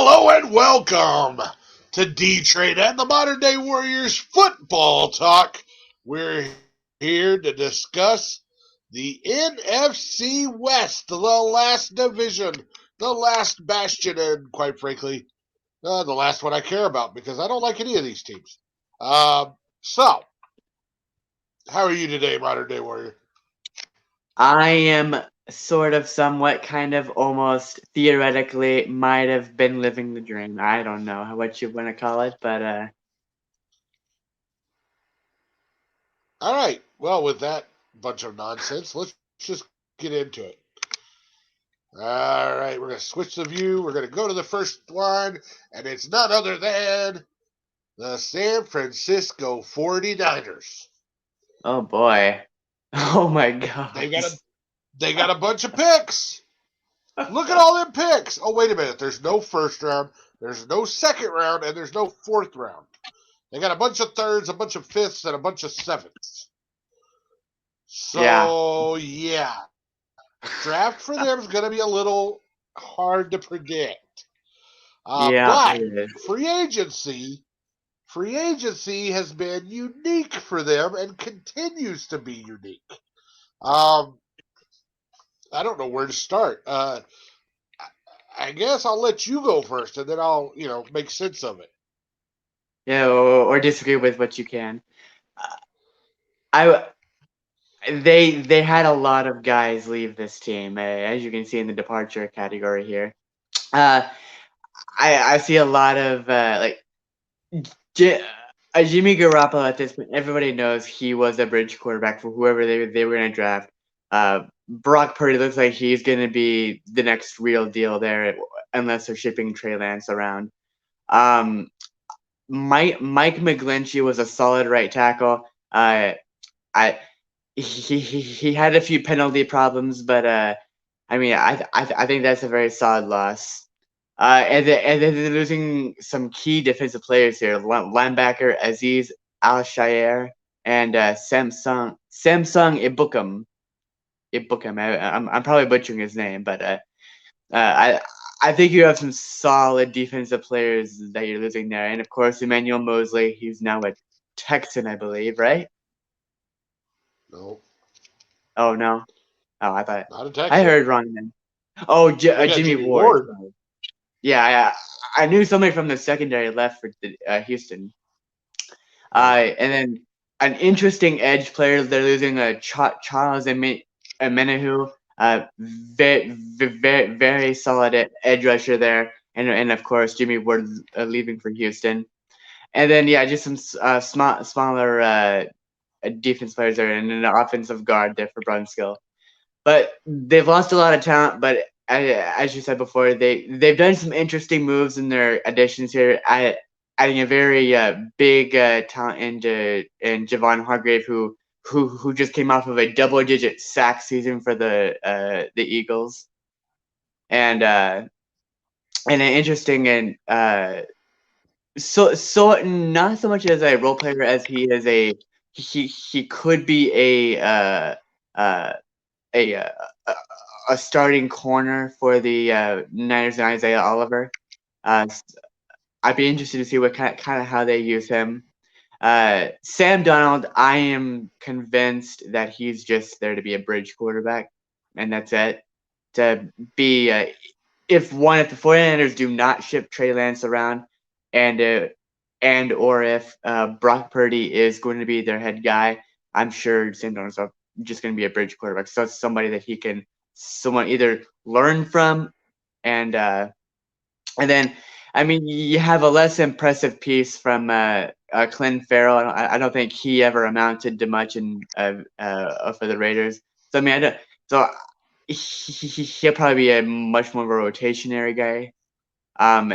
Hello and welcome to D-Train and the Modern Day Warriors Football Talk. We're here to discuss the NFC West, the last division, the last bastion, and quite frankly, the last one I care about because I don't like any of these teams. So, how are you today, Modern Day Warrior? I am sort of, somewhat, kind of, almost, theoretically, might have been living the dream. I don't know what you want to call it, but All right. Well, with that bunch of nonsense, let's just get into it. All right, we're going to switch the view. We're going to go to the first one, and it's none other than the San Francisco 49ers. oh boy. Oh my They god. got a they got a bunch of picks. Look at all them picks. Oh, wait a minute. There's no first round, there's no second round, and there's no fourth round. They got a bunch of thirds, a bunch of fifths, and a bunch of sevenths. Yeah. So, yeah. Draft for them is going to be a little hard to predict. Yeah, But it is. free agency free agency has been unique for them and continues to be unique. Um, I don't know where to start. I guess I'll let you go first, and then I'll make sense of it. Yeah, or disagree with what you can. I they had a lot of guys leave this team, as you can see in the departure category here. Uh, I see a lot of J- Jimmy Garoppolo. At this point, everybody knows he was a bridge quarterback for whoever they were going to draft. Brock Purdy looks like he's going to be the next real deal there, unless they're shipping Trey Lance around. Um, Mike McGlinchey was a solid right tackle. I he had a few penalty problems, but I mean, I think that's a very solid loss. And then they're losing some key defensive players here. Linebacker Aziz Al-Shaair and Samsung Ibukam. I'm probably butchering his name, but I think you have some solid defensive players that you're losing there. And of course, Emmanuel Mosley, he's now a Texan, I believe, right? No, Oh no. Oh, not a I Texan. heard wrong then. Oh, They got Jimmy Jimmy Ward. Ward. Sorry. Yeah, I knew somebody from the secondary left for Houston. Nope. And then an interesting edge player they're losing, Charles Menahu, very solid edge rusher there, and of course Jimmy Ward leaving for Houston, and then yeah, just some smaller defense players there, and an offensive guard there for Brunskill. But they've lost a lot of talent. But as you said before, they've done some interesting moves in their additions here. Adding a very big talent in Javon Hargrave, who just came off of a double-digit sack season for the Eagles, and an interesting and so not so much as a role player as he is he could be uh, a uh, a, a starting corner for the Niners and Isaiah Oliver. Uh, I'd be interested to see what kind of how they use him. Sam Donald, I am convinced that he's just there to be a bridge quarterback, and that's it. To be if the 49ers do not ship Trey Lance around, and or if Brock Purdy is going to be their head guy, I'm sure Sam Donald's just going to be a bridge quarterback. So it's somebody that he can someone either learn from, and and then, I mean, you have a less impressive piece from Clint Farrell. I don't think he ever amounted to much for the Raiders. So I mean, I don't, so he'll probably be a much more of a rotationary guy, um,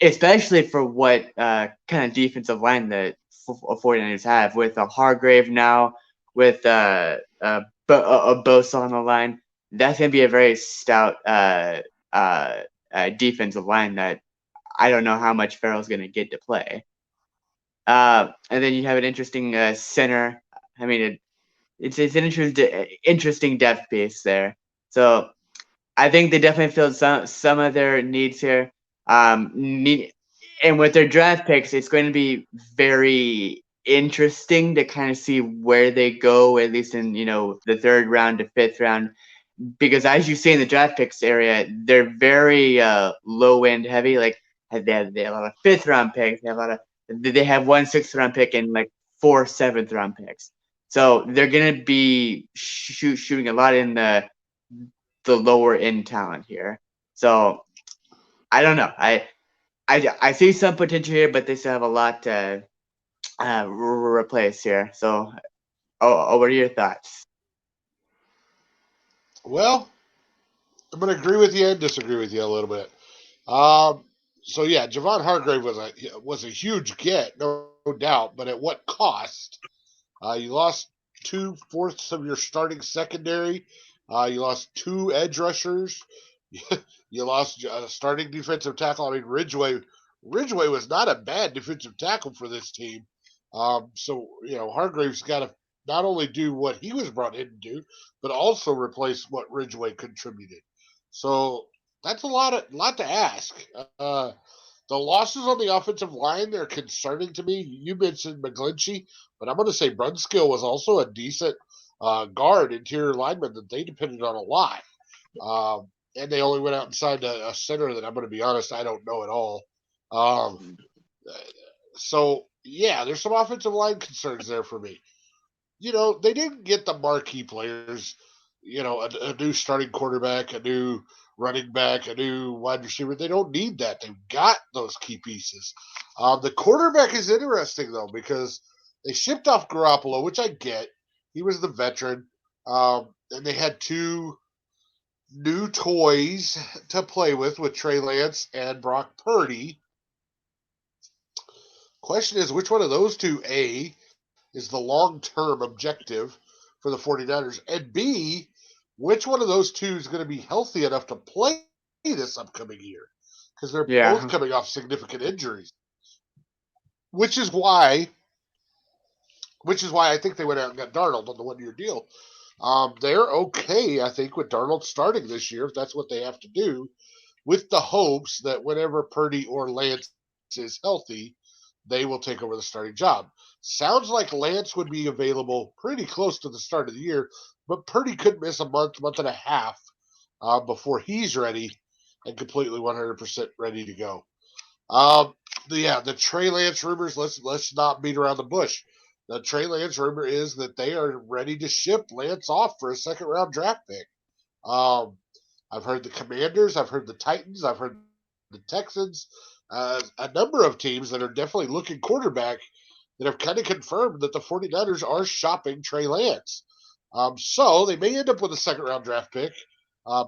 especially for what kind of defensive line that 49ers have with a Hargrave now, with Bosa on the line. That's gonna be a very stout defensive line that I don't know how much Farrell's going to get to play. And then you have an interesting center. I mean, it's an interesting depth piece there. So I think they definitely filled some of their needs here. And with their draft picks, it's going to be very interesting to kind of see where they go, at least in the third round to fifth round, because as you see in the draft picks area, they're very low end heavy. Like they have a lot of fifth round picks. They have one sixth round pick and like four seventh round picks. So they're gonna be shooting a lot in the lower end talent here. So I don't know. I see some potential here, but they still have a lot to replace here. So, what are your thoughts? Well, I'm going to agree with you and disagree with you a little bit. Um, so yeah, Javon Hargrave was a huge get, no doubt, but at what cost? You lost 2/4 of your starting secondary. You lost two edge rushers. You lost a starting defensive tackle. I mean, Ridgeway was not a bad defensive tackle for this team. So Hargrave's got to not only do what he was brought in to do, but also replace what Ridgeway contributed. So that's a lot to ask. The losses on the offensive line, they're concerning to me. You mentioned McGlinchey, but I'm going to say Brunskill was also a decent guard, interior lineman that they depended on a lot. And they only went out and signed a center that I'm going to be honest, I don't know at all. Um, so, yeah, there's some offensive line concerns there for me. They didn't get the marquee players, a new starting quarterback, a new running back, a new wide receiver. They don't need that. They've got those key pieces. The quarterback is interesting, though, because they shipped off Garoppolo, which I get. He was the veteran. And they had two new toys to play with Trey Lance and Brock Purdy. Question is, which one of those two, A, is the long term objective for the 49ers? And B, which one of those two is going to be healthy enough to play this upcoming year? Because they're both Yeah, coming off significant injuries. Which is why I think they went out and got Darnold on the 1 year deal. They're okay, I think, with Darnold starting this year if that's what they have to do, with the hopes that whenever Purdy or Lance is healthy, they will take over the starting job. Sounds like Lance would be available pretty close to the start of the year, but Purdy could miss a month and a half before he's ready and completely 100% ready to go. Um, the Trey Lance rumors. Let's not beat around the bush. The Trey Lance rumor is that they are ready to ship Lance off for a second round draft pick. Um, I've heard the Commanders, I've heard the Titans, I've heard the Texans, a number of teams that are definitely looking quarterback that have kind of confirmed that the 49ers are shopping Trey Lance. So they may end up with a second round draft pick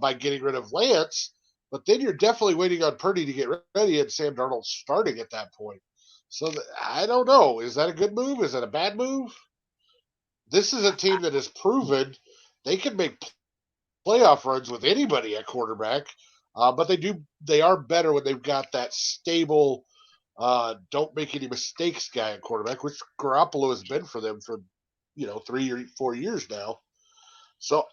by getting rid of Lance, but then you're definitely waiting on Purdy to get ready and Sam Darnold starting at that point. So I don't know. Is that a good move? Is that a bad move? This is a team that has proven they can make playoff runs with anybody at quarterback, but they are better when they've got that stable, don't make any mistakes guy at quarterback, which Garoppolo has been for them for 3 or 4 years now. So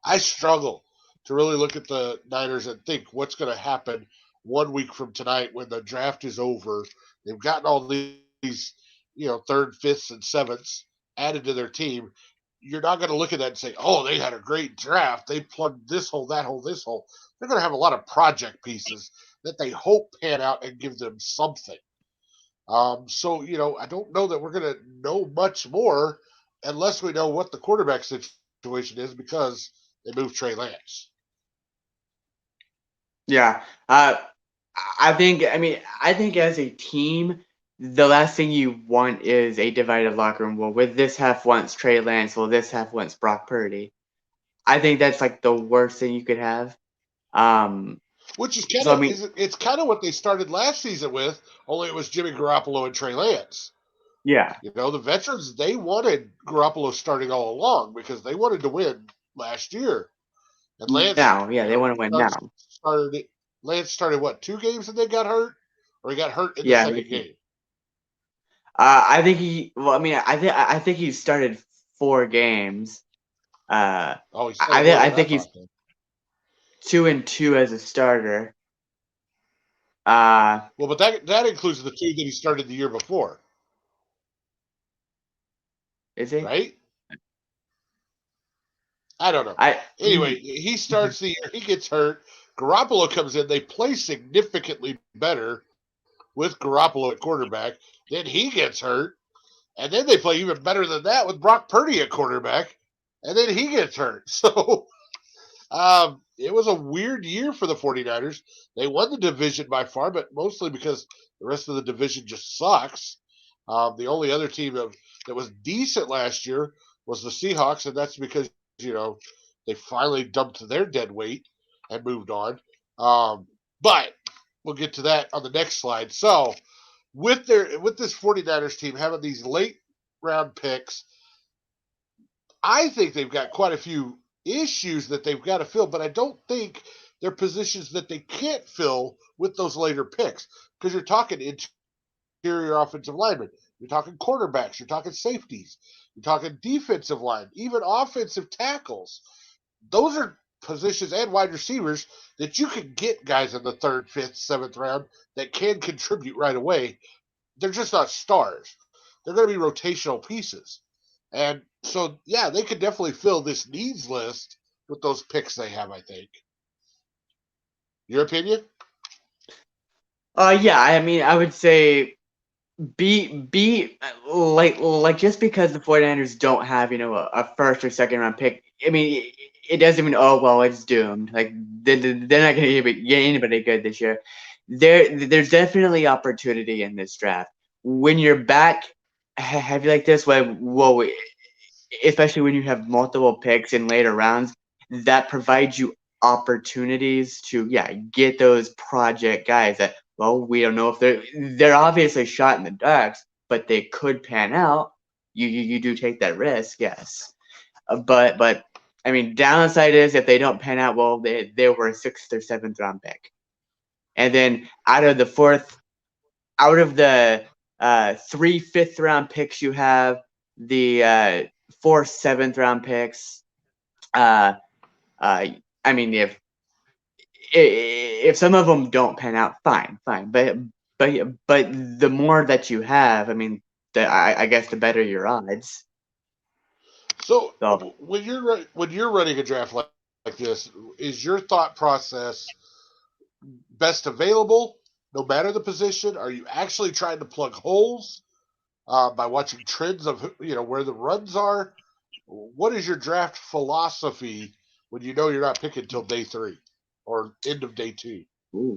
I struggle to really look at the Niners and think what's going to happen 1 week from tonight when the draft is over. They've gotten all these, third, fifths, and sevenths added to their team. You're not going to look at that and say, oh, they had a great draft. They plugged this hole, that hole, this hole. They're going to have a lot of project pieces that they hope pan out and give them something. So, I don't know that we're going to know much more unless we know what the quarterback situation is because they moved Trey Lance. yeah. I think. I mean, I think as a team, the last thing you want is a divided locker room. Well, with this half wants Trey Lance, well, this half wants Brock Purdy. I think that's like the worst thing you could have. Um, Which is so I mean, it's kind of what they started last season with, only it was Jimmy Garoppolo and Trey Lance. yeah. The veterans, they wanted Garoppolo starting all along because they wanted to win last year. And Lance, Now, yeah, they want to win now. started Lance started what, 2 games and they got hurt? Or he got hurt in the Yeah. second game? I think he. Well, I mean, I think he started 4 games. Oh, he started more I than I think he's thought then. 2-2 as a starter. Well, but that includes the two that he started the year before, Is he? right? I don't know. I Anyway, he starts the year, he gets hurt. Garoppolo comes in. They play significantly better with Garoppolo at quarterback. Then he gets hurt. And then they play even better than that with Brock Purdy at quarterback. And then he gets hurt. So it was a weird year for the 49ers. They won the division by far, but mostly because the rest of the division just sucks. The only other team that was decent last year was the Seahawks, and that's because, you know, they finally dumped their dead weight and moved on. But we'll get to that on the next slide. So with this 49ers team having these late round picks, I think they've got quite a few issues that they've got to fill, but I don't think they're positions that they can't fill with those later picks because you're talking interior offensive linemen, you're talking quarterbacks, you're talking safeties, you're talking defensive line, even offensive tackles. Those are positions and wide receivers that you can get guys in the third, fifth, seventh round that can contribute right away. They're just not stars. They're going to be rotational pieces. And so, yeah, they could definitely fill this needs list with those picks they have, I think. Your opinion? yeah, I mean, I would say be like just because the 49ers don't have, a first or second round pick, I mean, it doesn't mean, oh well, it's doomed. Like they're not going to get anybody good this year. There's definitely opportunity in this draft. When you're back heavy like this, whoa, especially when you have multiple picks in later rounds, that provides you opportunities to get those project guys that, well, we don't know if they're obviously shot in the dark, but they could pan out. You do take that risk, yes. But I mean, downside is if they don't pan out, well, they were a 6th or 7th round pick, and then out of the 3 5th round picks you have, the 4 7th round picks. Uh, I mean, if some of them don't pan out, fine, but the more that you have, I mean, I guess the better your odds. So So when you're running a draft like this, is your thought process best available, no matter the position? Are you actually trying to plug holes by watching trends of where the runs are? What is your draft philosophy when you know you're not picking until day 3 or end of day 2? ooh,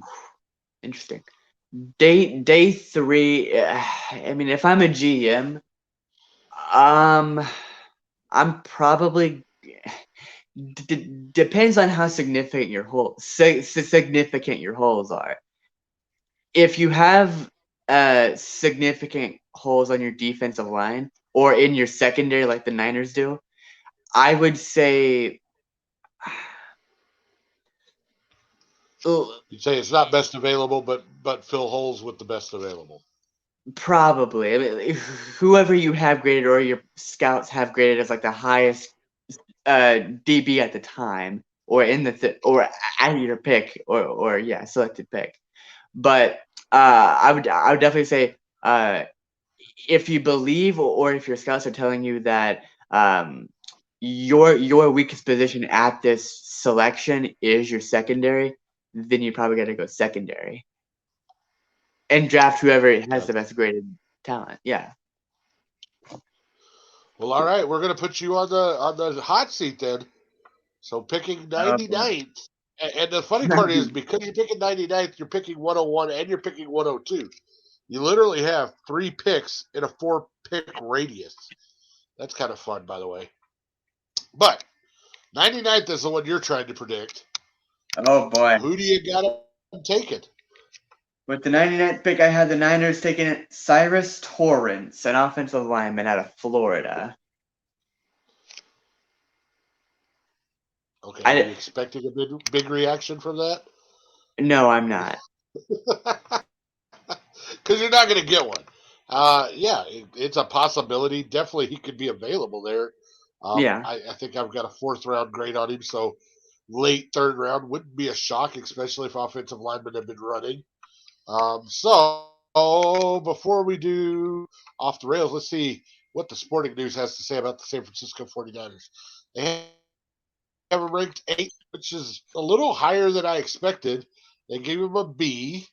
interesting. Day 3. I mean, if I'm a GM, um, I'm probably depends on how significant significant your holes are. If you have significant holes on your defensive line or in your secondary like the Niners do, I would say You'd say it's not best available, but fill holes with the best available. probably. I mean, whoever you have graded or your scouts have graded as like the highest DB at the time, or in the or at your pick, or selected pick. But I would definitely say if you believe, or if your scouts are telling you that your weakest position at this selection is your secondary, then you probably got to go secondary and draft whoever has Okay. the best graded talent. Yeah. Well, all right, we're gonna put you on the hot seat then. So picking Oh 99th, and the funny part is because you're picking 99th, you're picking 101 and you're picking 102. You literally have 3 picks in a 4-pick radius. That's kind of fun, by the way. But 99th is the one you're trying to predict. oh boy. Who do you got taken? With the 99th pick, I had the Niners taking Cyrus Torrance, an offensive lineman out of Florida. Okay, are you I expecting a big reaction from that? No, I'm not. Because you're not going to get one. Yeah, it's a possibility. Definitely, he could be available there. Yeah. I think I've got a 4th round grade on him, so late 3rd round wouldn't be a shock, especially if offensive linemen have been running. So before we do off the rails, let's see what the sporting news has to say about the San Francisco 49ers. They have a ranked 8, which is a little higher than I expected. They gave them a B.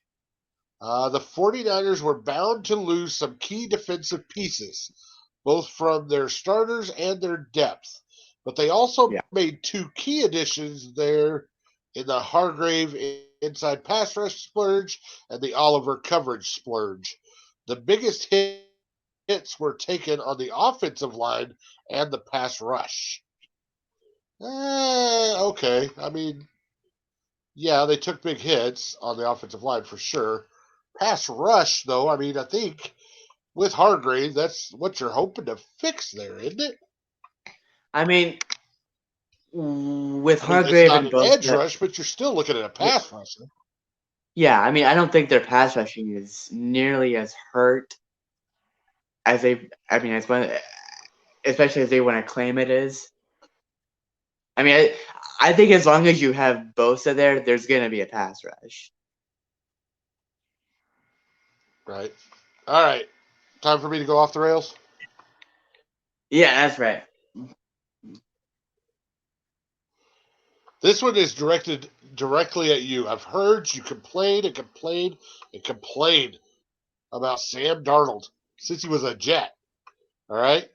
The 49ers were bound to lose some key defensive pieces, both from their starters and their depth. But they also Yeah. made two key additions there in the Hargrave inside pass rush splurge and the Oliver coverage splurge. The biggest hits were taken on the offensive line and the pass rush. Okay. I mean, yeah, they took big hits on the offensive line for sure. Pass rush, though, I mean, I think with Hargrave, that's what you're hoping to fix there, isn't it? I mean, with I mean, it's Hargrave not and an edge Bosa, rush, but you're still looking at a pass rusher. yeah, I mean, I don't think their pass rushing is nearly as hurt as they. I mean, as one, especially as they want to claim it is. I mean, I think as long as you have Bosa there, there's gonna be a pass rush. Right. All right. Time for me to go off the rails. Yeah, that's right. This one is directed directly at you. I've heard you complain and complain and complain about Sam Darnold since he was a Jet. All right.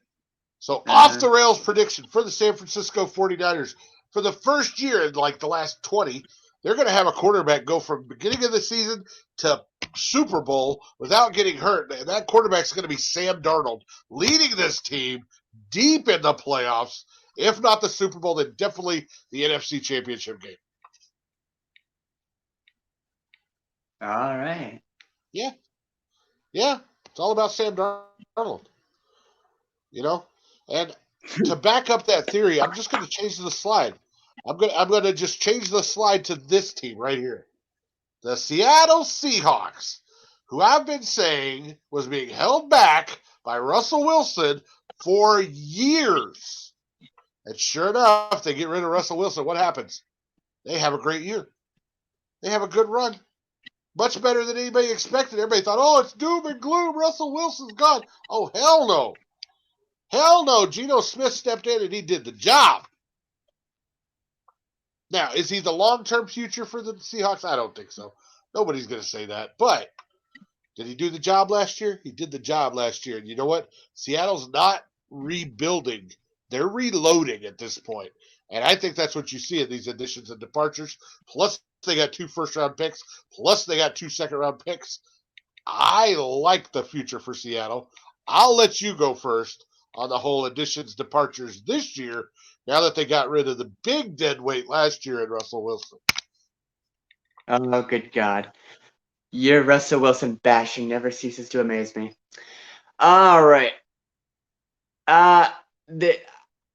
So, off Uh-huh. the rails prediction for the San Francisco 49ers. For the first year in like the last 20, they're going to have a quarterback go from beginning of the season to Super Bowl without getting hurt. And that quarterback's going to be Sam Darnold, leading this team deep in the playoffs. If not the Super Bowl, then definitely the NFC Championship game. All right. Yeah. Yeah. It's all about Sam Darnold, you know? And to back up that theory, I'm just going to change the slide. I'm going to just change the slide to this team right here. The Seattle Seahawks, who I've been saying was being held back by Russell Wilson for years. And sure enough, they get rid of Russell Wilson. What happens? They have a great year. They have a good run. Much better than anybody expected. Everybody thought, oh, it's doom and gloom. Russell Wilson's gone. Oh, hell no. Hell no. Geno Smith stepped in and he did the job. Now, is he the long-term future for the Seahawks? I don't think so. Nobody's going to say that. But did he do the job last year? He did the job last year. And you know what? Seattle's not rebuilding. They're reloading at this point. And I think that's what you see in these additions and departures. Plus, they got 2 first-round picks. Plus, they got 2 second-round picks. I like the future for Seattle. I'll let you go first on the whole additions, departures this year, now that they got rid of the big dead weight last year in Russell Wilson. Oh, good God. Your Russell Wilson bashing never ceases to amaze me. All right. Uh, the,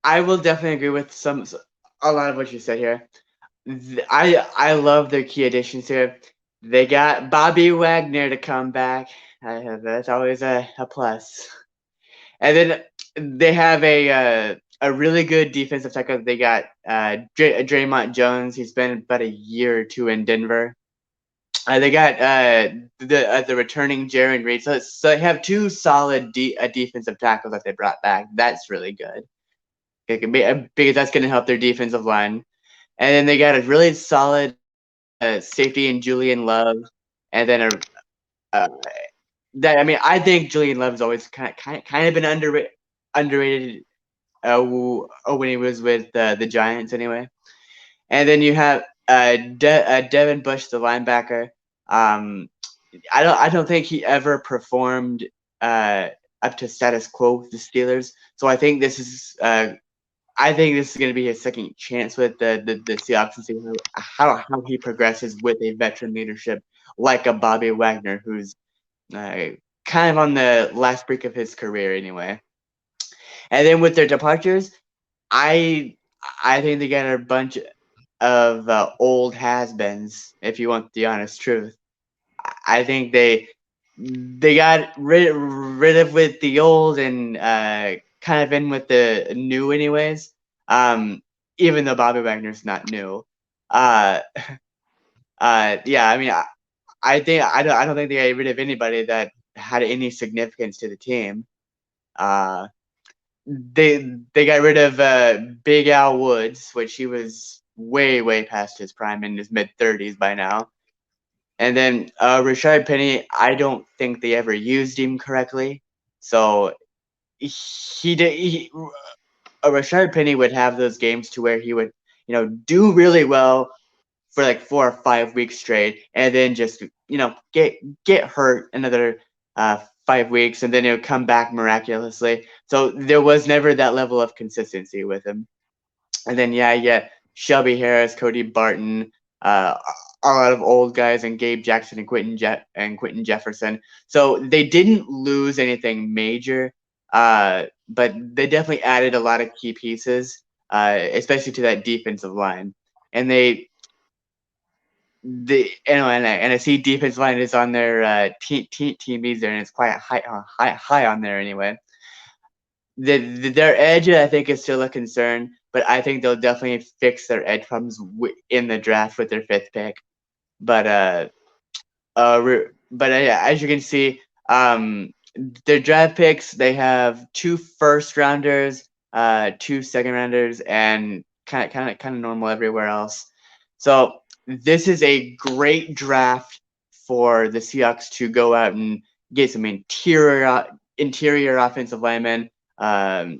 I will definitely agree with a lot of what you said here. I love their key additions here. They got Bobby Wagner to come back. That's always a plus. And then they have a really good defensive tackle. They got Draymond Jones. He's been about a year or two in Denver. They got the returning Jaron Reed. So they have two solid defensive tackles that they brought back. That's really good. Because that's going to help their defensive line. And then they got a really solid safety in Julian Love, and then I think Julian Love has always kind of been underrated when he was with the Giants anyway. And then you have Devin Bush, the linebacker. I don't think he ever performed up to status quo with the Steelers. So I think this is going to be his second chance with the Seahawks and see how he progresses with a veteran leadership like a Bobby Wagner, who's kind of on the last break of his career anyway. And then with their departures, I think they got a bunch of old has-beens, if you want the honest truth. I think they got rid of with the old and kind of in with the new anyways. Even though Bobby Wagner's not new. Yeah, I mean, I don't think they got rid of anybody that had any significance to the team. Uh, they got rid of Big Al Woods, which he was way past his prime in his mid-30s by now. And then Rashard Penny, I don't think they ever used him correctly. So he did. Rashard Penny would have those games to where he would, do really well for like 4 or 5 weeks straight, and then just get hurt another 5 weeks, and then it would come back miraculously. So there was never that level of consistency with him. And then yeah, Shelby Harris, Cody Barton, a lot of old guys, and Gabe Jackson and Quentin Jefferson. So they didn't lose anything major, but they definitely added a lot of key pieces, especially to that defensive line. And and I see defensive line is on their team either, and it's quite high on there anyway. Their edge, I think, is still a concern, but I think they'll definitely fix their edge problems in the draft with their 5th pick. But yeah, as you can see, their draft picks, they have 2 first rounders, 2 second rounders, and kind of normal everywhere else. So this is a great draft for the Seahawks to go out and get some interior offensive linemen, a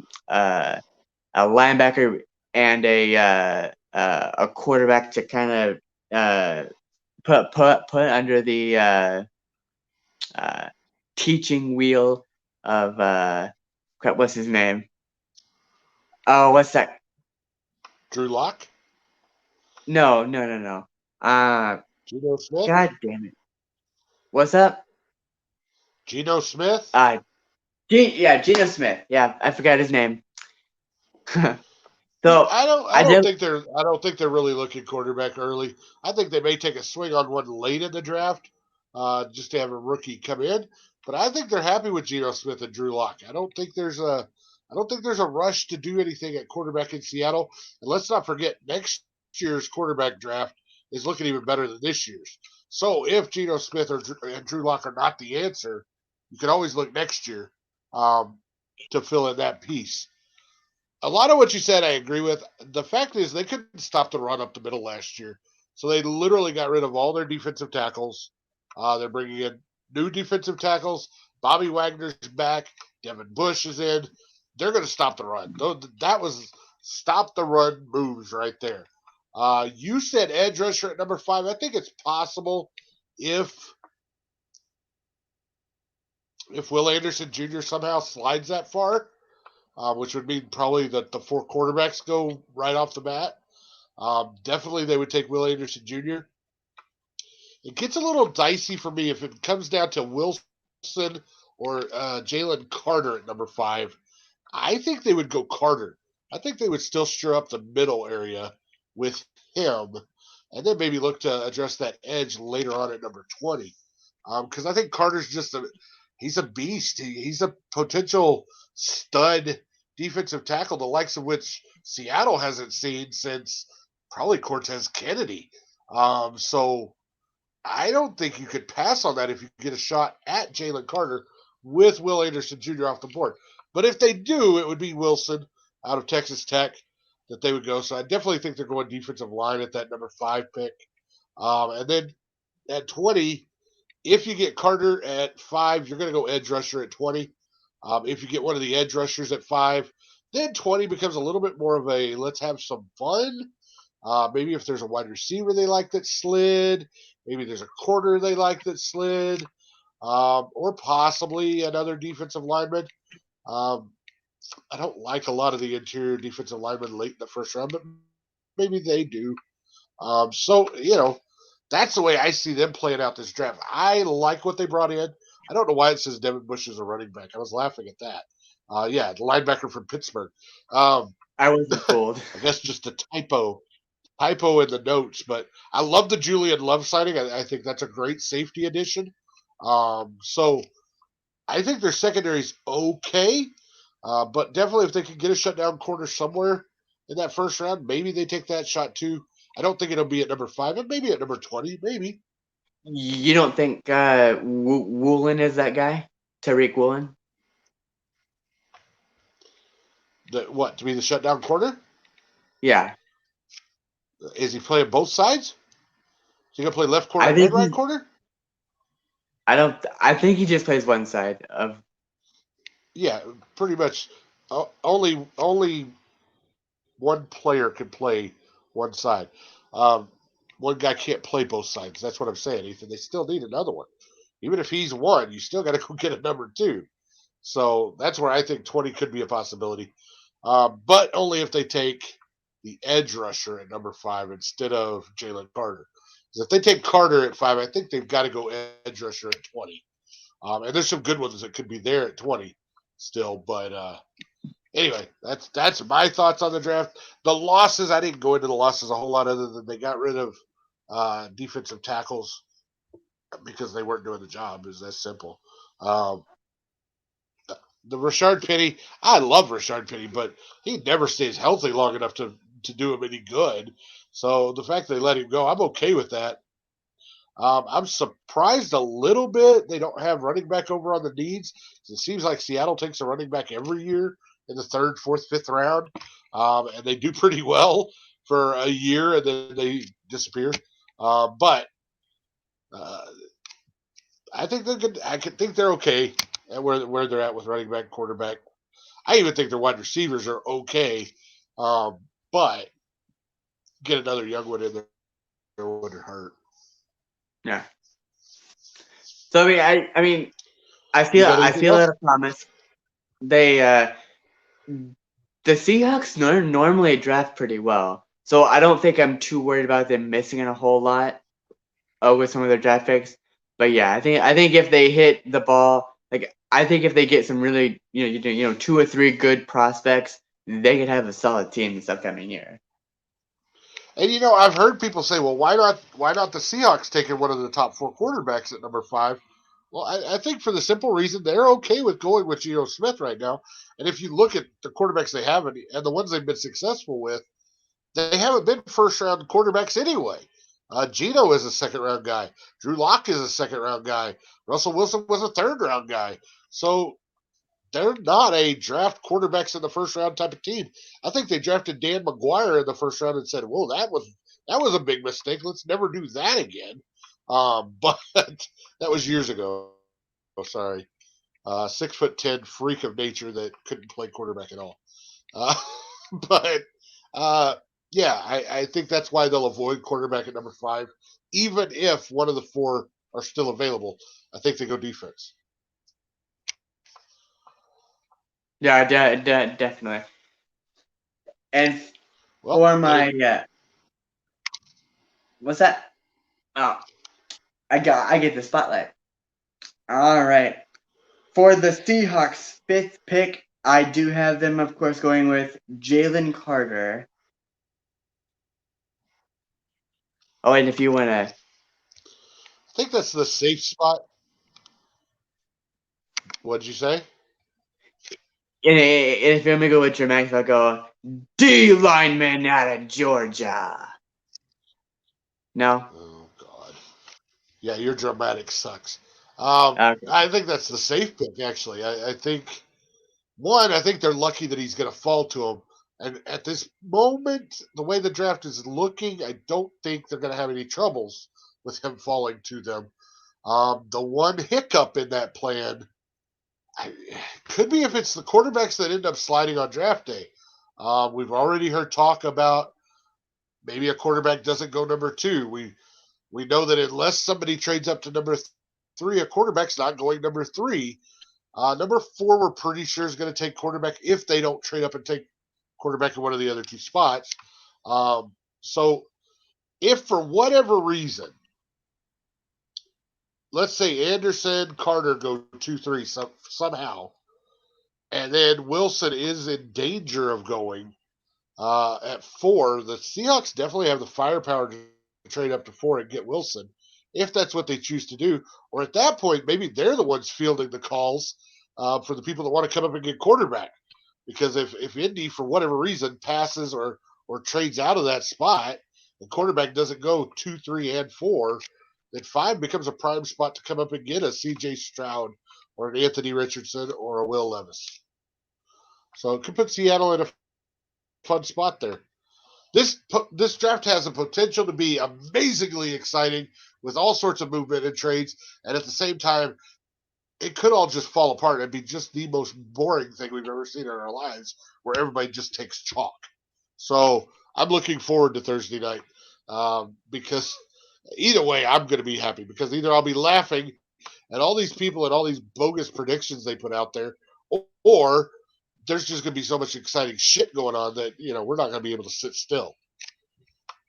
linebacker, and a quarterback to kind of put under the teaching wheel of crap. What's his name? Oh, what's that? Drew Lock? No. Geno Smith? God damn it! What's up? Geno Smith? Geno Smith. Yeah, I forgot his name. So I don't think they're really looking quarterback early. I think they may take a swing on one late in the draft, just to have a rookie come in. But I think they're happy with Geno Smith and Drew Lock. I don't think there's a rush to do anything at quarterback in Seattle. And let's not forget, next year's quarterback draft is looking even better than this year's. So if Geno Smith and Drew Lock are not the answer, you can always look next year, to fill in that piece. A lot of what you said I agree with. The fact is they couldn't stop the run up the middle last year. So they literally got rid of all their defensive tackles. They're bringing in new defensive tackles. Bobby Wagner's back. Devin Bush is in. They're going to stop the run. That was stop the run moves right there. You said edge rusher at number 5. I think it's possible if Will Anderson Jr. somehow slides that far, which would mean probably that the 4 quarterbacks go right off the bat. Definitely they would take Will Anderson Jr. It gets a little dicey for me if it comes down to Wilson or Jalen Carter at number 5. I think they would go Carter. I think they would still stir up the middle area with him, and then maybe look to address that edge later on at number 20. Because I think Carter's he's a beast. He's a potential stud defensive tackle, the likes of which Seattle hasn't seen since probably Cortez Kennedy. So I don't think you could pass on that if you get a shot at Jalen Carter with Will Anderson Jr. off the board. But if they do, it would be Wilson out of Texas Tech that they would go. So I definitely think they're going defensive line at that number 5 pick. And then at 20, if you get Carter at 5, you're going to go edge rusher at 20. If you get one of the edge rushers at 5, then 20 becomes a little bit more of a let's have some fun. Maybe if there's a wide receiver they like that slid, maybe there's a corner they like that slid, or possibly another defensive lineman. I don't like a lot of the interior defensive linemen late in the first round, but maybe they do. So, that's the way I see them playing out this draft. I like what they brought in. I don't know why it says Devin Bush is a running back. I was laughing at that. Yeah, the linebacker from Pittsburgh. I wasn't fooled. I guess just a typo in the notes, but I love the Julian Love signing. I think that's a great safety addition. So I think their secondary's okay, but definitely if they can get a shutdown corner somewhere in that first round, maybe they take that shot too. I don't think it'll be at number 5, but maybe at number 20, maybe. You don't think Woolen is that guy? Tariq Woolen? To be the shutdown corner? Yeah, Is he playing both sides? Is he gonna play left corner I think and right he's. corner? I don't. I think he just plays one side of. Yeah, pretty much. Only one player can play one side. Um, one guy can't play both sides. That's what I'm saying, Ethan. They still need another one. Even if he's one, you still got to go get a number two. So that's where I think 20 could be a possibility. But only if they take the edge rusher at number 5 instead of Jalen Carter. Because if they take Carter at 5, I think they've got to go edge rusher at 20. And there's some good ones that could be there at 20 still. But anyway, that's my thoughts on the draft. The losses, I didn't go into the losses a whole lot other than they got rid of defensive tackles because they weren't doing the job. Is that simple. Um, the Rashard Penny, I love Rashard Penny, but he never stays healthy long enough to do him any good. So the fact they let him go, I'm okay with that. I'm surprised a little bit they don't have running back over on the needs. It seems like Seattle takes a running back every year in the third, fourth, fifth round, and they do pretty well for a year and then they disappear. But uh, I think they're good. I think they're okay at where they're at with running back, quarterback. I even think their wide receivers are okay, um, but get another young one in there wouldn't hurt. Yeah. So I mean, You got I anything feel else? out of promise. They the Seahawks normally draft pretty well, so I don't think I'm too worried about them missing a whole lot with some of their draft picks. But yeah, I think if they hit the ball, like I think if they get some really two or three good prospects, they could have a solid team this upcoming year. And I've heard people say, well, why not the Seahawks taking one of the top 4 quarterbacks at number 5? Well, I think for the simple reason they're okay with going with Geno Smith right now. And if you look at the quarterbacks they have and the ones they've been successful with, they haven't been first round quarterbacks anyway. Geno is a second round guy. Drew Lock is a second round guy. Russell Wilson was a third round guy. So they're not a draft quarterbacks in the first round type of team. I think they drafted Dan McGuire in the first round and said, "Whoa, that was a big mistake. Let's never do that again." But that was years ago. Oh, sorry, 6'10" freak of nature that couldn't play quarterback at all. Uh, but uh, yeah, I think that's why they'll avoid quarterback at number 5, even if one of the 4 are still available. I think they go defense. Yeah, definitely. And Well, for my what's that? Oh, I get the spotlight. All right. For the Seahawks' fifth pick, I do have them, of course, going with Jalen Carter. Oh, and if you want to, I think that's the safe spot. What'd you say? and if you're going to go with Jermaine, I'll go D lineman out of Georgia. No? Oh God. Yeah, your dramatic sucks. Okay. I think that's the safe pick. Actually, I think one. I think they're lucky that he's going to fall to him. And at this moment, the way the draft is looking, I don't think they're going to have any troubles with him falling to them. The one hiccup in that plan could be if it's the quarterbacks that end up sliding on draft day. We've already heard talk about maybe a quarterback doesn't go number 2. We know that unless somebody trades up to number 3, a quarterback's not going number 3. Number 4, we're pretty sure is going to take quarterback if they don't trade up and take quarterback in one of the other 2 spots. So if for whatever reason, let's say Anderson, Carter go 2-3 somehow, and then Wilson is in danger of going at 4, the Seahawks definitely have the firepower to trade up to 4 and get Wilson if that's what they choose to do. Or at that point, maybe they're the ones fielding the calls for the people that want to come up and get quarterback. Because if Indy, for whatever reason, passes or trades out of that spot, the quarterback doesn't go 2, 3, and 4, then 5 becomes a prime spot to come up and get a C.J. Stroud or an Anthony Richardson or a Will Levis. So it could put Seattle in a fun spot there. This draft has the potential to be amazingly exciting with all sorts of movement and trades, and at the same time, it could all just fall apart and be just the most boring thing we've ever seen in our lives, where everybody just takes chalk. So I'm looking forward to Thursday night because either way, I'm going to be happy because either I'll be laughing at all these people and all these bogus predictions they put out there, or there's just going to be so much exciting shit going on that we're not going to be able to sit still.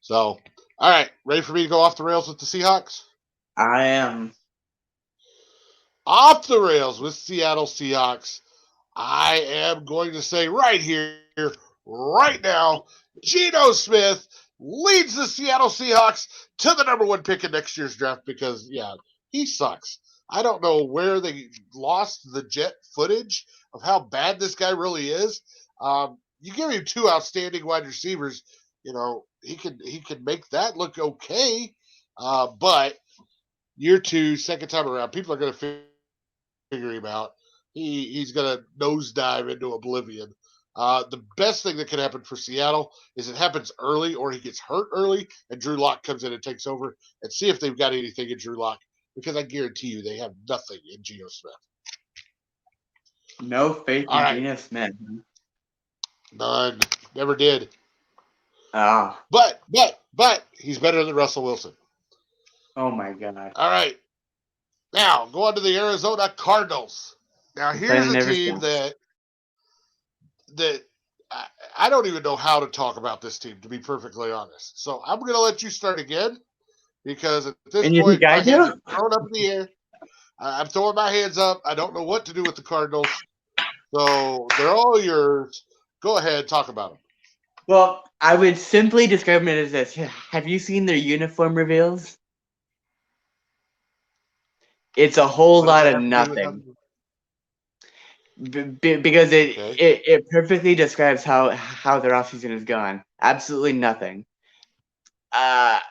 So, all right, ready for me to go off the rails with the Seahawks? I am. Off the rails with Seattle Seahawks. I am going to say right here, right now, Geno Smith leads the Seattle Seahawks to the number 1 pick in next year's draft because, yeah, he sucks. I don't know where they lost the jet footage of how bad this guy really is. You give him 2 outstanding wide receivers, he can make that look okay. But year 2, second time around, people are going to figure him out. He's going to nosedive into oblivion. The best thing that could happen for Seattle is it happens early or he gets hurt early and Drew Lock comes in and takes over and see if they've got anything in Drew Lock because I guarantee you they have nothing in Geno Smith. No faith All in right. Geno Smith. None. Never did. Oh. But he's better than Russell Wilson. Oh my God. All right. Now, go on to the Arizona Cardinals. Now, here's a team that I don't even know how to talk about this team, to be perfectly honest. So I'm going to let you start again because at this point, my hands are thrown up in the air. I'm throwing my hands up. I don't know what to do with the Cardinals. So they're all yours. Go ahead, talk about them. Well, I would simply describe it as this. Have you seen their uniform reveals? It's a whole lot of nothing. Because it perfectly describes how their offseason has gone. Absolutely nothing. Their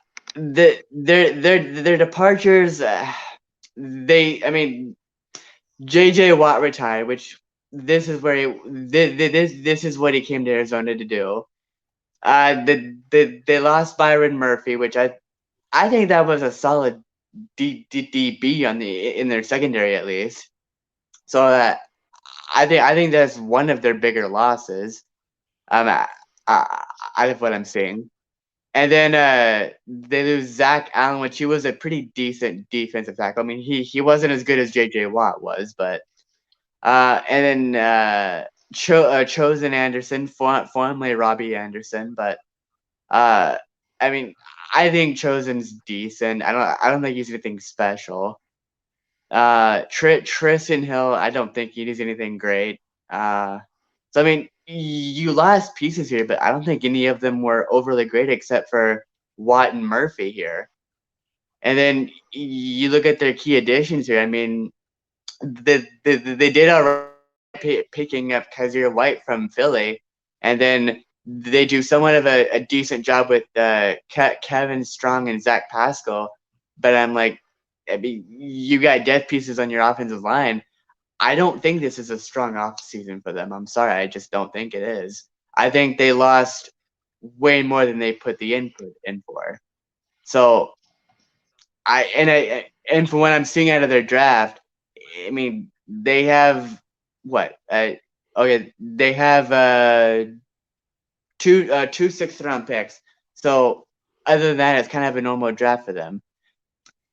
departures. JJ Watt retired, which this is where this is what he came to Arizona to do. They lost Byron Murphy, which I think that was a solid DB in their secondary at least. So I think that's one of their bigger losses. Out of what I'm seeing. And then they lose Zach Allen, which he was a pretty decent defensive tackle. I mean, he wasn't as good as J.J. Watt was, but and then Chosen Anderson, formerly Robbie Anderson, but I mean, I think Chosen's decent. I don't think he's anything special. Tristan Hill, I don't think he does anything great. So I mean, you lost pieces here, but I don't think any of them were overly great except for Watt and Murphy here. And then you look at their key additions here. I mean, they did all right picking up Kaiser White from Philly, and then they do somewhat of a decent job with Kevin Strong and Zach Pascal. But I'm like, I mean, you got depth pieces on your offensive line. I don't think this is a strong offseason for them. I'm sorry, I just don't think it is. I think they lost way more than they put the input in for. So and from what I'm seeing out of their draft, I mean, they have what? They have two 6th-round picks. So other than that, it's kind of a normal draft for them.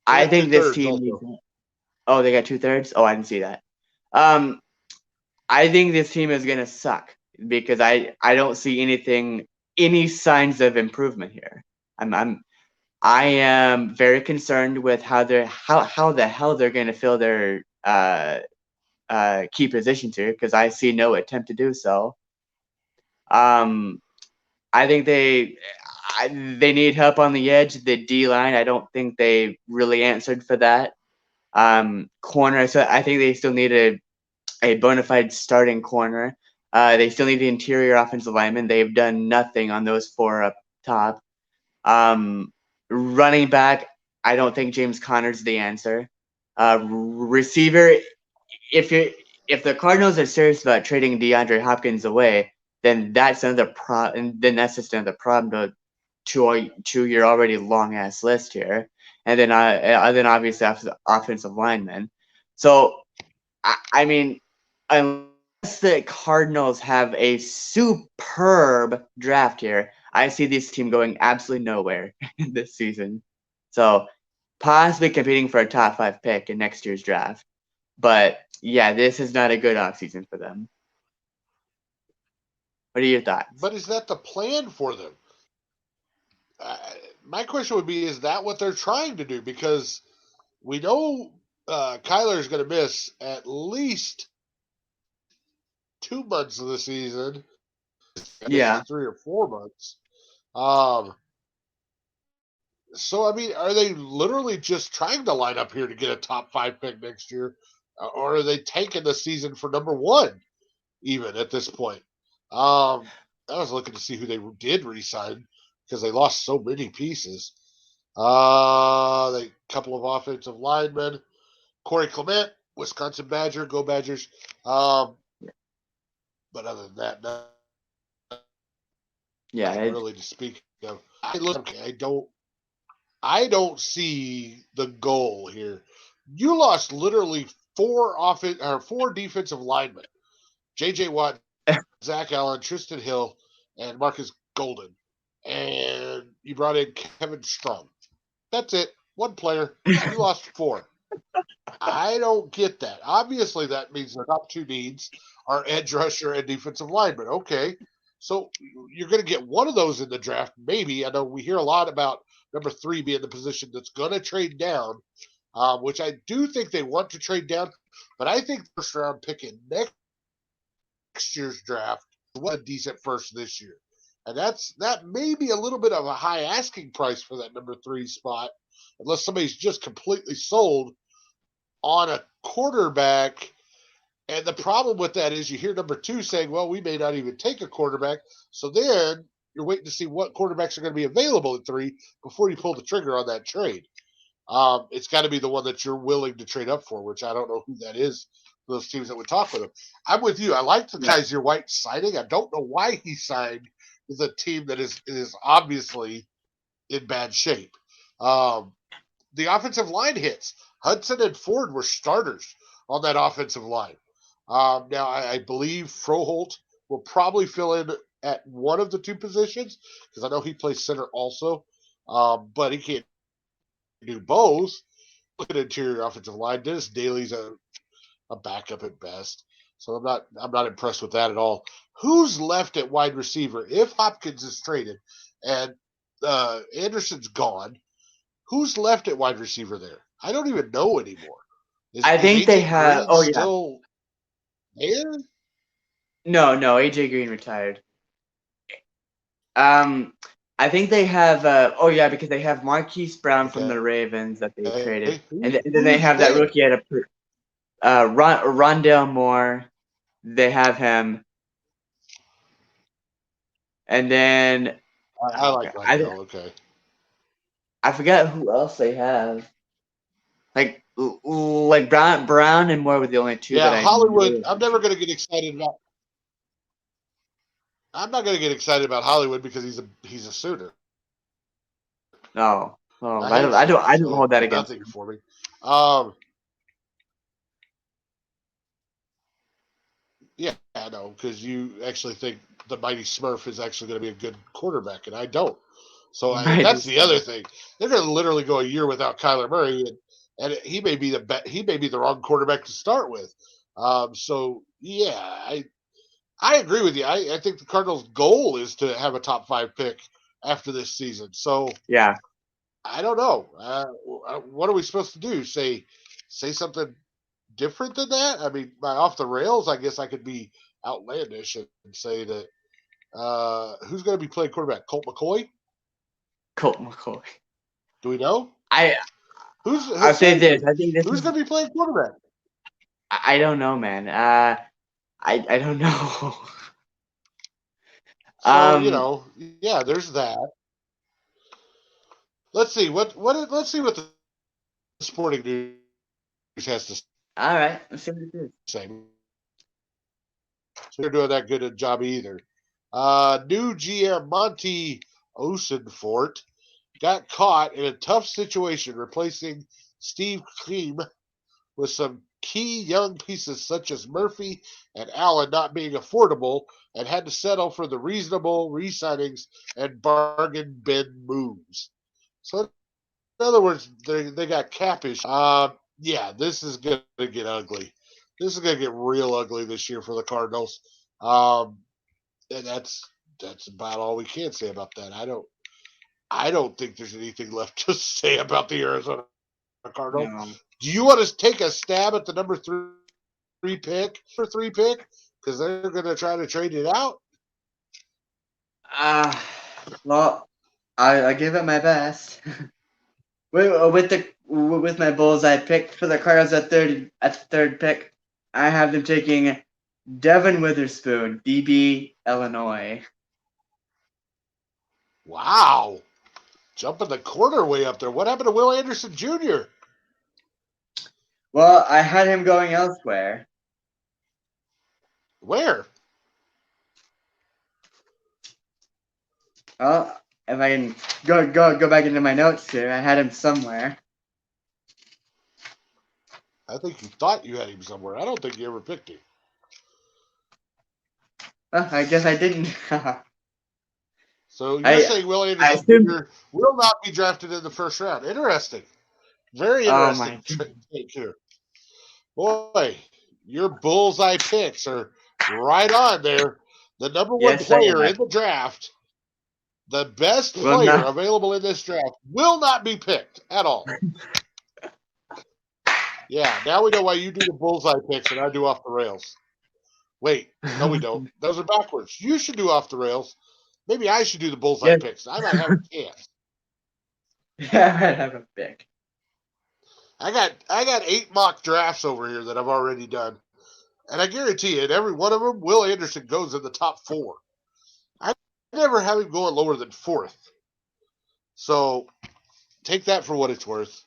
I think this team. Oh, they got 2/3. Oh, I didn't see that. I think this team is gonna suck because I don't see any signs of improvement here. I am very concerned with how the hell they're gonna fill their key positions here because I see no attempt to do so. I think they need help on the edge. The D line, I don't think they really answered for that. Corner, so I think they still need a bona fide starting corner. They still need the interior offensive lineman. They've done nothing on those 4 up top. Running back, I don't think James Conner's the answer. Receiver, if the Cardinals are serious about trading DeAndre Hopkins away, then that's another then that's just another problem to your already long ass list here. And then obviously offensive linemen. So I mean, unless the Cardinals have a superb draft here, I see this team going absolutely nowhere this season. So possibly competing for a top 5 pick in next year's draft. But yeah, this is not a good offseason for them. What are your thoughts? But is that the plan for them? My question would be: is that what they're trying to do? Because we know Kyler is going to miss at least 2 months of the season. I guess Yeah. it's 3 or 4 months. Um, so I mean, are they literally just trying to line up here to get a top 5 pick next year, or are they taking the season for number 1? Even at this point, I was looking to see who they did resign because they lost so many pieces. They couple of offensive linemen, Corey Clement, Wisconsin Badger, go Badgers. Um, but other than that, Yeah. nothing really to speak of. I don't see the goal here. You lost literally 4 defensive linemen: J.J. Watt, Zach Allen, Tristan Hill, and Marcus Golden, and you brought in Kevin Strong. That's it. One player. You lost 4. I don't get that. Obviously, that means the top 2 needs are edge rusher and defensive lineman. Okay. So you're going to get one of those in the draft, maybe. I know we hear a lot about number 3 being the position that's going to trade down, which I do think they want to trade down. But I think the first round pick in next year's draft was a decent first this year. And that may be a little bit of a high asking price for that number 3 spot, unless somebody's just completely sold on a quarterback. And the problem with that is you hear number 2 saying, well, we may not even take a quarterback. So then you're waiting to see what quarterbacks are going to be available at 3 before you pull the trigger on that trade. It's got to be the one that you're willing to trade up for, which I don't know who that is. Those teams that would talk with him. I'm with you. I like the Yeah. Kaiser White signing. I don't know why he signed with a team that is obviously in bad shape. The offensive line hits. Hudson and Ford were starters on that offensive line. Now, I believe Froholt will probably fill in at one of the 2 positions because I know he plays center also, but he can't do both. Look at interior offensive line. Dennis Daly's a backup at best, so I'm not impressed with that at all. Who's left at wide receiver if Hopkins is traded and Anderson's gone? Who's left at wide receiver there? I don't even know anymore. Is I is think they AJ have. Green Oh yeah. still there? No, AJ Green retired. Um, I think they have. Oh yeah, because they have Marquise Brown from the Okay. Ravens that they traded, and, Who, and then they who's have that there? rookie Rondale Moore. They have him, and then I okay, like Rondell. Okay. I forgot who else they have. Like Brown and Moore were the only 2 that Yeah, I Hollywood. know. I'm never going to get excited about. I'm not going to get excited about Hollywood because he's a Sooner. No, oh, I hate Sooners, I don't so hold that against nothing them. for me. Um, yeah, I know because you actually think the mighty Smurf is actually going to be a good quarterback, and I don't. So Mighty that's the other Smith. thing. They're going to literally go a year without Kyler Murray, and he may be the wrong quarterback to start with. So yeah, I agree with you. I think the Cardinals' goal is to have a top 5 pick after this season. So Yeah, I don't know. What are we supposed to do? Say something different than that? I mean, by off the rails, I guess I could be outlandish and say that who's going to be playing quarterback? Colt McCoy? Colt McCoy. Do we know? I I'll say this. Seriously, I think this who's is. going to be playing quarterback? I don't know, man. I don't know. So um, yeah, there's that. let's see let's see what the Sporting News has to All right, let's see what it is. say. So they're doing that good a job either. New GM Monty Osenfort got caught in a tough situation replacing Steve Kleem with some key young pieces such as Murphy and Allen not being affordable and had to settle for the reasonable re-signings and bargain bin moves. So in other words, they got capish. Yeah, this is going to get ugly. This is going to get real ugly this year for the Cardinals. Um, and that's about all we can say about that. I don't think there's anything left to say about the Arizona Cardinals. No. Do you want to take a stab at the number three pick? Because they're going to try to trade it out. Well, I give it my best. With my bullseye pick for the Cardinals at the third pick, I have them taking Devin Witherspoon, DB, Illinois. Wow. Jumping the corner way up there. What happened to Will Anderson Jr.? Well, I had him going elsewhere. Where? Well, if I can go back into my notes here, I had him somewhere. I think you thought you had him somewhere. I don't think you ever picked him. I guess I didn't. So you're saying Will Anderson Jr. will not be drafted in the first round. Interesting. Very interesting take here. Boy, your bullseye picks are right on there. The number one player in the draft, the best player available in this draft, will not be picked at all. Yeah, now we know why you do the bullseye picks and I do off the rails. Wait, no, we don't. Those are backwards. You should do off the rails. Maybe I should do the bullseye picks. I might have a chance. Yeah, I might have a pick. I got 8 mock drafts over here that I've already done. And I guarantee you, in every one of them, Will Anderson goes in the top 4. I never have him going lower than 4th. So take that for what it's worth.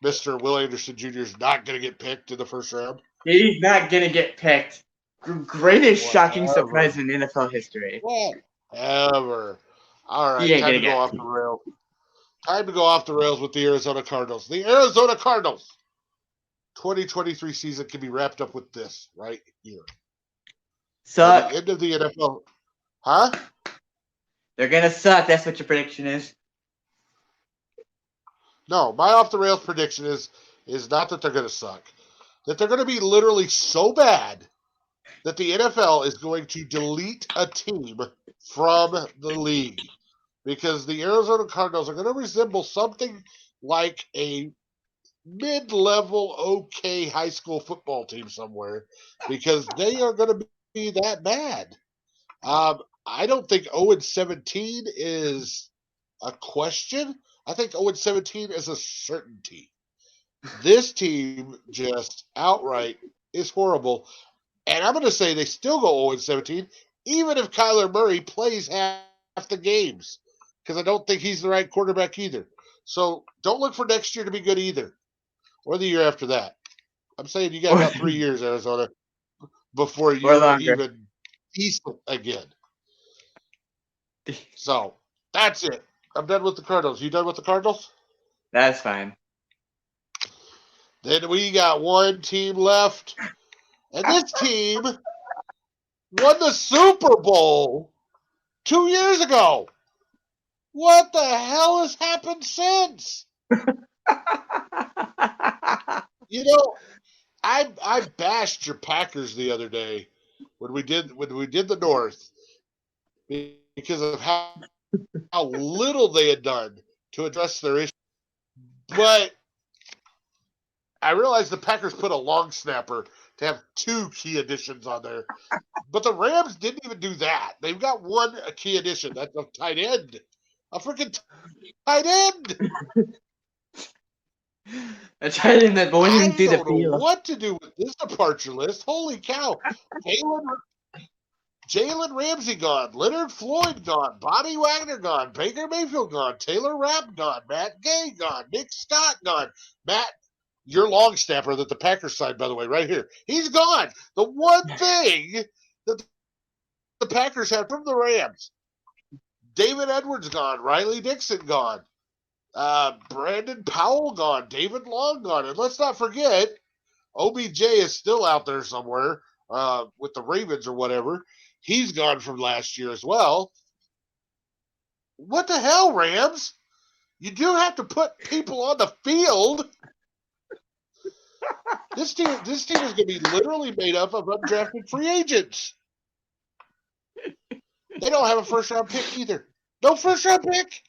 Mr. Will Anderson Jr. is not going to get picked in the first round. He's not going to get picked. Greatest shocking surprise in NFL history. Whatever. All right, time to go off the rails. Time to go off the rails with the Arizona Cardinals. The Arizona Cardinals 2023 season can be wrapped up with this right here. Suck. At the end of the NFL. Huh? They're going to suck. That's what your prediction is. No, my off the rails prediction is not that they're going to suck. That they're going to be literally so bad that the NFL is going to delete a team from the league. Because the Arizona Cardinals are going to resemble something like a mid-level, okay high school football team somewhere. Because they are going to be that bad. I don't think 0-17 is a question. I think 0-17 is a certainty. This team just outright is horrible. And I'm going to say they still go 0-17, even if Kyler Murray plays half the games. Because I don't think he's the right quarterback either. So don't look for next year to be good either. Or the year after that. I'm saying you got about 3 years, Arizona, before you're even decent again. So that's it. I'm done with the Cardinals. You done with the Cardinals? That's fine. Then we got one team left. And this team won the Super Bowl 2 years ago. What the hell has happened since? You know, I bashed your Packers the other day when we did the North because of how little they had done to address their issue. But I realized the Packers put a long snapper to have 2 key additions on there. But the Rams didn't even do that. They've got one key addition. That's a tight end. A freaking tight end. A tight end that went in through the field. I don't know what to do with this departure list. Holy cow. Jalen Ramsey gone. Leonard Floyd gone. Bobby Wagner gone. Baker Mayfield gone. Taylor Rapp gone. Matt Gay gone. Nick Scott gone. Matt, your long snapper that the Packers signed, by the way, right here. He's gone. The one thing that the Packers had from the Rams. David Edwards gone. Riley Dixon gone. Brandon Powell gone. David Long gone. And let's not forget, OBJ is still out there somewhere with the Ravens or whatever. He's gone from last year as well. What the hell, Rams? You do have to put people on the field. This team is going to be literally made up of undrafted free agents. They don't have a first-round pick either. No first-round pick.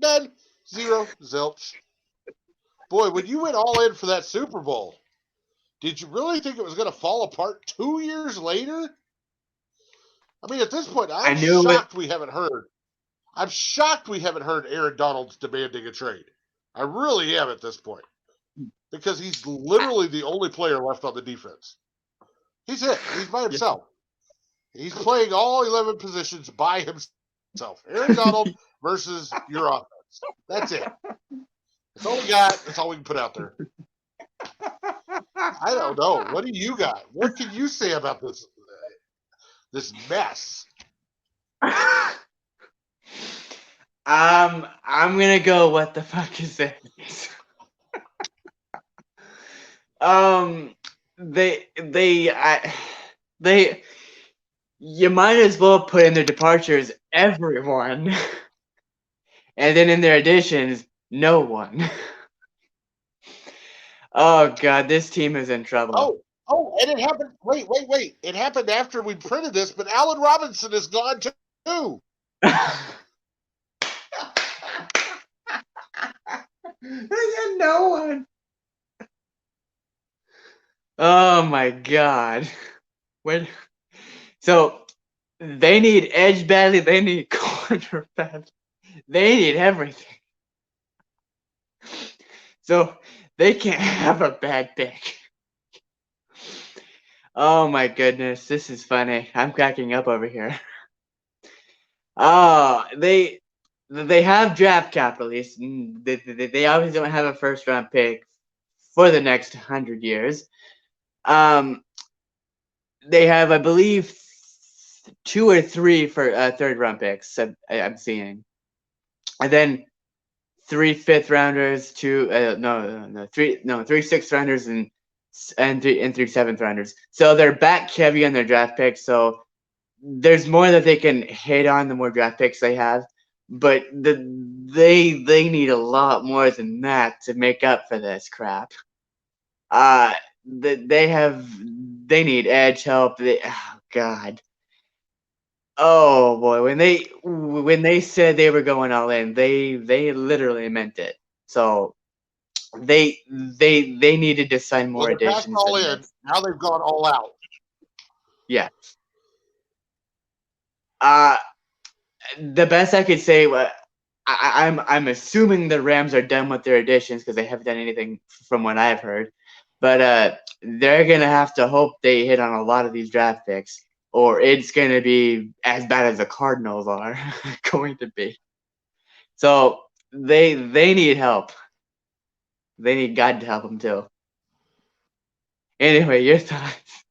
None. Zero. Zilch. Boy, when you went all in for that Super Bowl, did you really think it was going to fall apart 2 years later? I mean, at this point, I'm shocked we haven't heard. I'm shocked we haven't heard Aaron Donald's demanding a trade. I really am at this point. Because he's literally the only player left on the defense. He's it. He's by himself. He's playing all 11 positions by himself. Aaron Donald versus your offense. That's it. That's all we got. That's all we can put out there. I don't know. What do you got? What can you say about this mess? I'm gonna go. What the fuck is this? You might as well put in their departures everyone, and then in their additions, no one. Oh God, this team is in trouble. Oh, and it happened. Wait. It happened after we printed this, but Allen Robinson is gone too. There's no one. Oh my God. So they need edge badly. They need corner badly. They need everything. So they can't have a bad pick. Oh my goodness, this is funny. I'm cracking up over here. Oh, they have draft capital. They obviously don't have a first round pick for the next 100 years. They have, I believe, 2 or 3 for third round picks. I'm seeing, and then 3 5th rounders, 3 6th rounders, and 3 7th rounders. So they're back heavy on their draft picks. So there's more that they can hit on the more draft picks they have, but they need a lot more than that to make up for this crap. They need edge help. Oh God. Oh boy, when they said they were going all in, they literally meant it. So they needed to sign more additions. All in. Now they've gone all out. Yeah. The best I could say, I'm assuming the Rams are done with their additions because they haven't done anything from what I've heard. But they're gonna have to hope they hit on a lot of these draft picks, or it's gonna be as bad as the Cardinals are going to be. So they need help. They need God to help them too. Anyway, your thoughts?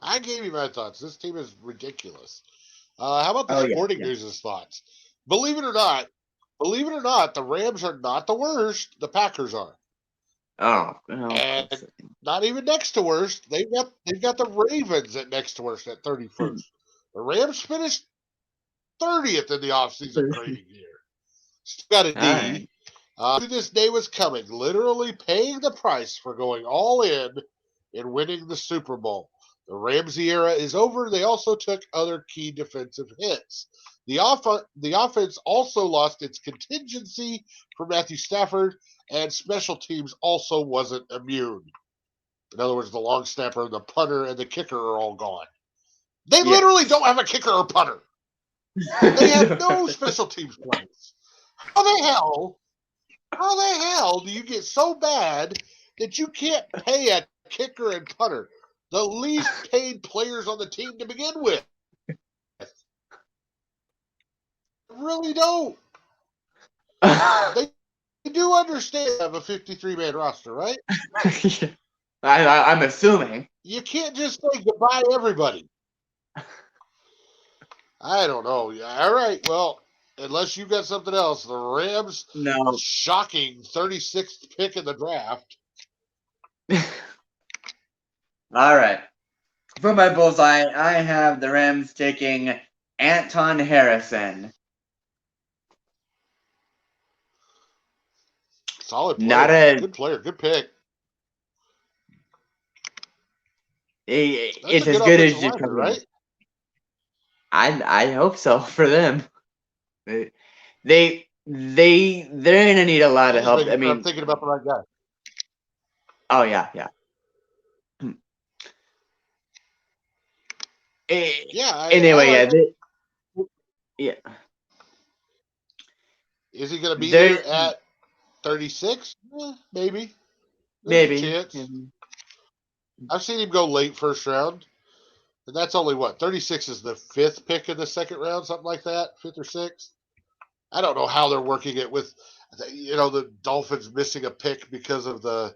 I gave you my thoughts. This team is ridiculous. How about the Sporting News' thoughts? Believe it or not, the Rams are not the worst. The Packers are. And not even next to worst. They've got the Ravens at next to worst at 31st. The Rams finished 30th in the offseason grading year. Still got a D. Right. This day was coming, literally paying the price for going all in and winning the Super Bowl. The Ramsey era is over. They also took other key defensive hits. The offense also lost its contingency for Matthew Stafford, and special teams also wasn't immune. In other words, the long snapper, the punter, and the kicker are all gone. They literally don't have a kicker or punter. They have no special teams players. How the hell do you get so bad that you can't pay a kicker and punter? the least paid players on the team to begin with. Really don't. They do understand they have a 53-man roster, right? I'm assuming. You can't just say goodbye to everybody. I don't know. All right, well, unless you got something else, the Rams, No. shocking 36th pick in the draft. All right. For my bullseye, I have the Rams taking Anton Harrison. Solid Not player. a. Good player. Good pick. That's It's a as good good offensive as you lineman, come in. right? I hope so for them. They're gonna need a lot I'm of just help. making I sure I'm mean, thinking about the right guy. oh yeah. Yeah, I Anyway, like yeah, him. yeah. Is he going to be There's there at 36? Maybe. There's a maybe. chance. I've seen him go late first round. And that's only what? 36 is the fifth pick in the second round, something like that? Fifth or sixth? I don't know how they're working it with, the Dolphins missing a pick because of the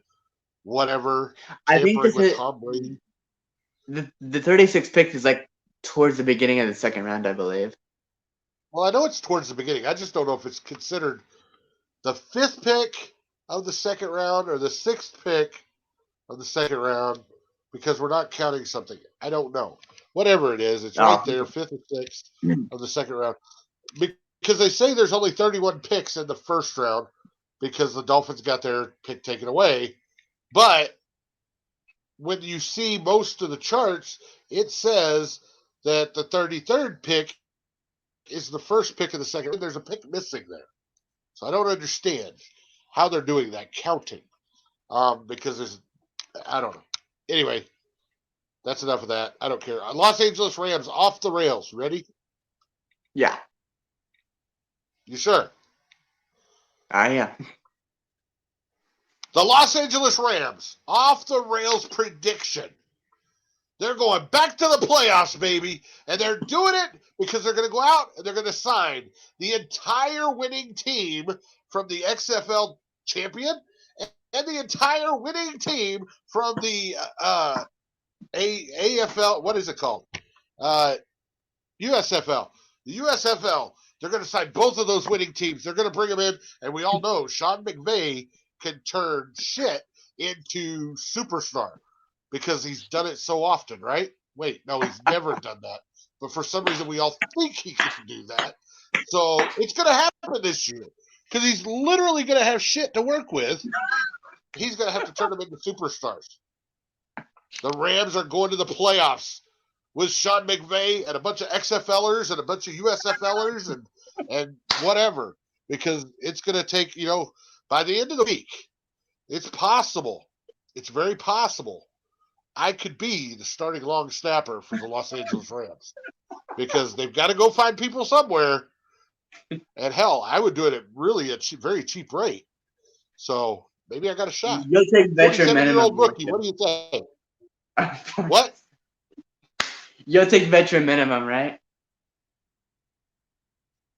whatever I think tampering this with is Tom Brady. the 36th pick is like towards the beginning of the second round, I believe. Well, I know it's towards the beginning. I just don't know if it's considered the fifth pick of the second round or the sixth pick of the second round because we're not counting something. I don't know. Whatever it is, it's right Oh, there, fifth or sixth of the second round. Because they say there's only 31 picks in the first round because the Dolphins got their pick taken away. But when you see most of the charts, it says that the 33rd pick is the first pick of the second. There's a pick missing there. So I don't understand how they're doing that counting. Because I don't know. Anyway, that's enough of that. I don't care. Los Angeles Rams off the rails. Ready? yeah. You sure? I am. The Los Angeles Rams off the rails prediction. They're going back to the playoffs, baby. And they're doing it because they're going to go out and they're going to sign the entire winning team from the XFL champion and the entire winning team from the AFL. What is it called? USFL. The USFL. They're going to sign both of those winning teams. They're going to bring them in. And we all know Sean McVay can turn shit into superstar because he's done it so often, right? Wait, no, he's never done that. But for some reason, we all think he can do that. So it's going to happen this year because he's literally going to have shit to work with. He's going to have to turn them into superstars. The Rams are going to the playoffs with Sean McVay and a bunch of XFLers and a bunch of USFLers and whatever because it's going to take, by the end of the week, it's possible. It's very possible I could be the starting long snapper for the Los Angeles Rams because they've got to go find people somewhere. And hell, I would do it at really a very cheap rate. So maybe I got a shot. You'll take veteran 47-year-old minimum. rookie. What do you think? What? You'll take veteran minimum, right?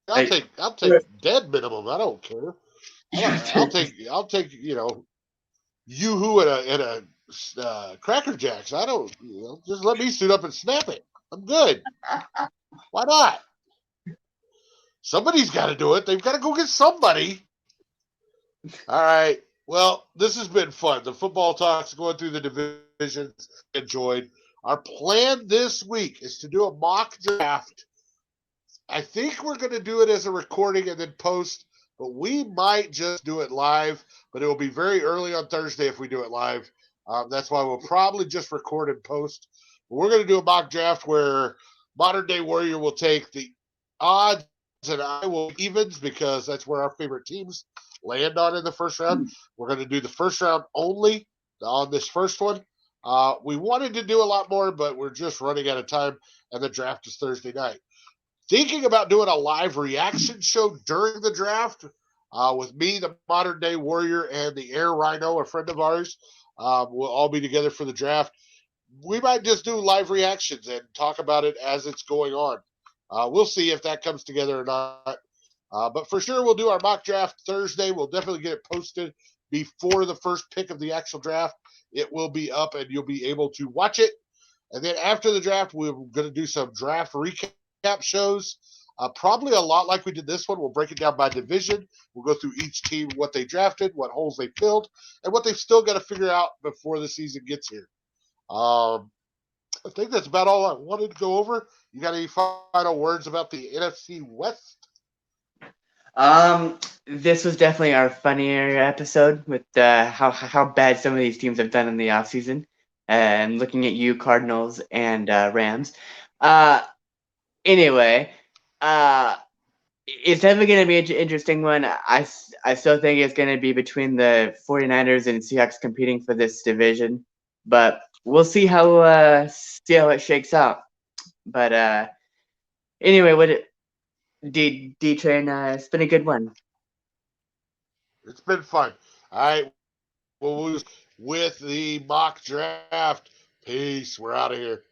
I'll Like, take dead minimum. I don't care. I'll take Yoo-hoo and a Cracker Jacks. I don't just let me suit up and snap it. I'm good. Why not? Somebody's got to do it. They've got to go get somebody. All right. Well, this has been fun. The football talks going through the divisions. Enjoyed. Our plan this week is to do a mock draft. I think we're going to do it as a recording and then post, but we might just do it live. But it will be very early on Thursday if we do it live. That's why we'll probably just record and post. But we're going to do a mock draft where Modern Day Warrior will take the odds and I will evens because that's where our favorite teams land on in the first round. We're going to do the first round only on this first one. We wanted to do a lot more, but we're just running out of time, and the draft is Thursday night. Thinking about doing a live reaction show during the draft with me, the Modern Day Warrior, and the Air Rhino, a friend of ours. We'll all be together for the draft. we might just do live reactions and talk about it as it's going on. We'll see if that comes together or not. But for sure, we'll do our mock draft Thursday. We'll definitely get it posted before the first pick of the actual draft. It will be up and you'll be able to watch it. And then after the draft, we're going to do some draft recap shows. Probably a lot like we did this one. We'll break it down by division. We'll go through each team, what they drafted, what holes they filled, and what they've still got to figure out before the season gets here. I think that's about all I wanted to go over. You got any final words about the NFC West? This was definitely our funnier episode with how bad some of these teams have done in the offseason. And looking at you, Cardinals and Rams. Anyway, it's definitely going to be an interesting one. I still think it's going to be between the 49ers and Seahawks competing for this division, but we'll see how it shakes out. But anyway, D Train, it's been a good one. It's been fun. All right. Well, we'll with the mock draft. Peace. We're out of here.